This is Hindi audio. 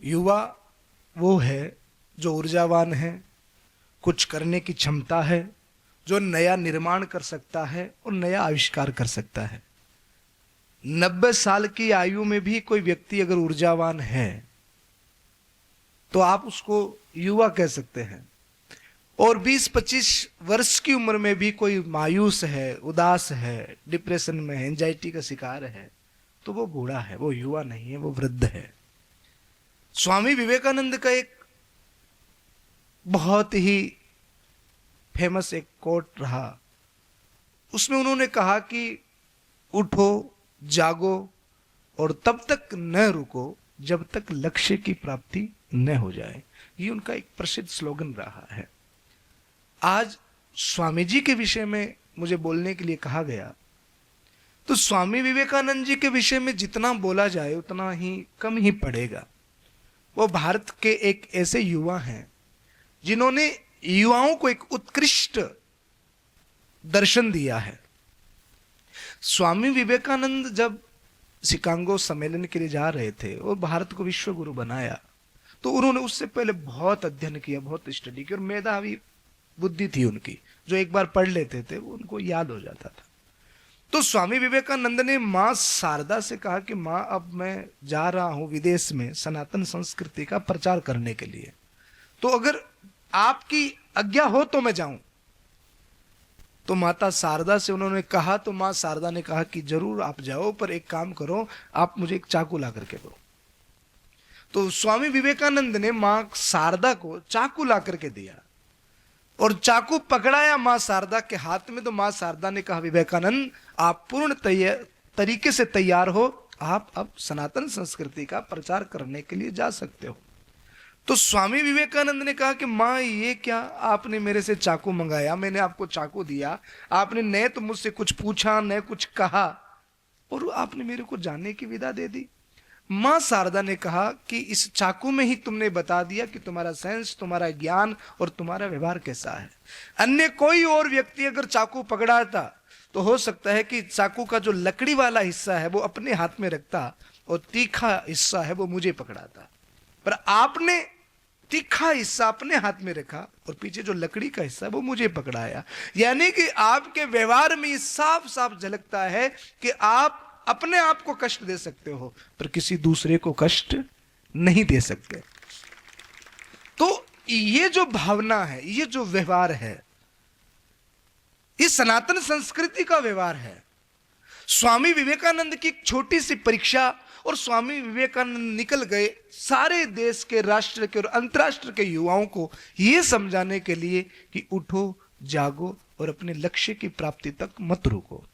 युवा वो है जो ऊर्जावान है, कुछ करने की क्षमता है, जो नया निर्माण कर सकता है और नया आविष्कार कर सकता है। 90 साल की आयु में भी कोई व्यक्ति अगर ऊर्जावान है तो आप उसको युवा कह सकते हैं। और 20-25 वर्ष की उम्र में भी कोई मायूस है, उदास है, डिप्रेशन में है, एंजाइटी का शिकार है, तो वो बूढ़ा है, वो युवा नहीं है, वो वृद्ध है। स्वामी विवेकानंद का एक बहुत ही फेमस एक कोट रहा, उसमें उन्होंने कहा कि उठो, जागो और तब तक न रुको जब तक लक्ष्य की प्राप्ति न हो जाए। ये उनका एक प्रसिद्ध स्लोगन रहा है। आज स्वामी जी के विषय में मुझे बोलने के लिए कहा गया, तो स्वामी विवेकानंद जी के विषय में जितना बोला जाए उतना ही कम ही पड़ेगा। वो भारत के एक ऐसे युवा हैं जिन्होंने युवाओं को एक उत्कृष्ट दर्शन दिया है। स्वामी विवेकानंद जब शिकागो सम्मेलन के लिए जा रहे थे और भारत को विश्व गुरु बनाया, तो उन्होंने उससे पहले बहुत अध्ययन किया, बहुत स्टडी की, और मेधावी बुद्धि थी उनकी, जो एक बार पढ़ लेते थे वो उनको याद हो जाता था। तो स्वामी विवेकानंद ने मां शारदा से कहा कि मां, अब मैं जा रहा हूं विदेश में सनातन संस्कृति का प्रचार करने के लिए, तो अगर आपकी आज्ञा हो तो मैं जाऊं। तो माता शारदा से उन्होंने कहा, तो मां शारदा ने कहा कि जरूर आप जाओ, पर एक काम करो, आप मुझे एक चाकू ला करके दो। तो स्वामी विवेकानंद ने मां शारदा को चाकू ला करके दिया और चाकू पकड़ाया मां शारदा के हाथ में। तो मां शारदा ने कहा, विवेकानंद आप पूर्ण तरीके से तैयार हो, आप अब सनातन संस्कृति का प्रचार करने के लिए जा सकते हो। तो स्वामी विवेकानंद ने कहा कि मां, ये क्या आपने मेरे से चाकू मंगाया, मैंने आपको चाकू दिया, आपने न तो मुझसे कुछ पूछा न कुछ कहा, और आपने मेरे को जाने की विदा दे दी। मां शारदा ने कहा कि इस चाकू में ही तुमने बता दिया कि तुम्हारा सेंस, तुम्हारा ज्ञान और तुम्हारा व्यवहार कैसा है। अन्य कोई और व्यक्ति अगर चाकू पकड़ाता तो हो सकता है कि चाकू का जो लकड़ी वाला हिस्सा है वो अपने हाथ में रखता और तीखा हिस्सा है वो मुझे पकड़ाता, पर आपने तीखा हिस्सा अपने हाथ में रखा और पीछे जो लकड़ी का हिस्सा है वो मुझे पकड़ाया। यानी कि आपके व्यवहार में साफ साफ झलकता है कि आप अपने आप को कष्ट दे सकते हो पर किसी दूसरे को कष्ट नहीं दे सकते। तो ये जो भावना है, ये जो व्यवहार है, ये सनातन संस्कृति का व्यवहार है। स्वामी विवेकानंद की एक छोटी सी परीक्षा और स्वामी विवेकानंद निकल गए सारे देश के, राष्ट्र के और अंतरराष्ट्र के युवाओं को यह समझाने के लिए कि उठो, जागो और अपने लक्ष्य की प्राप्ति तक मत रुको।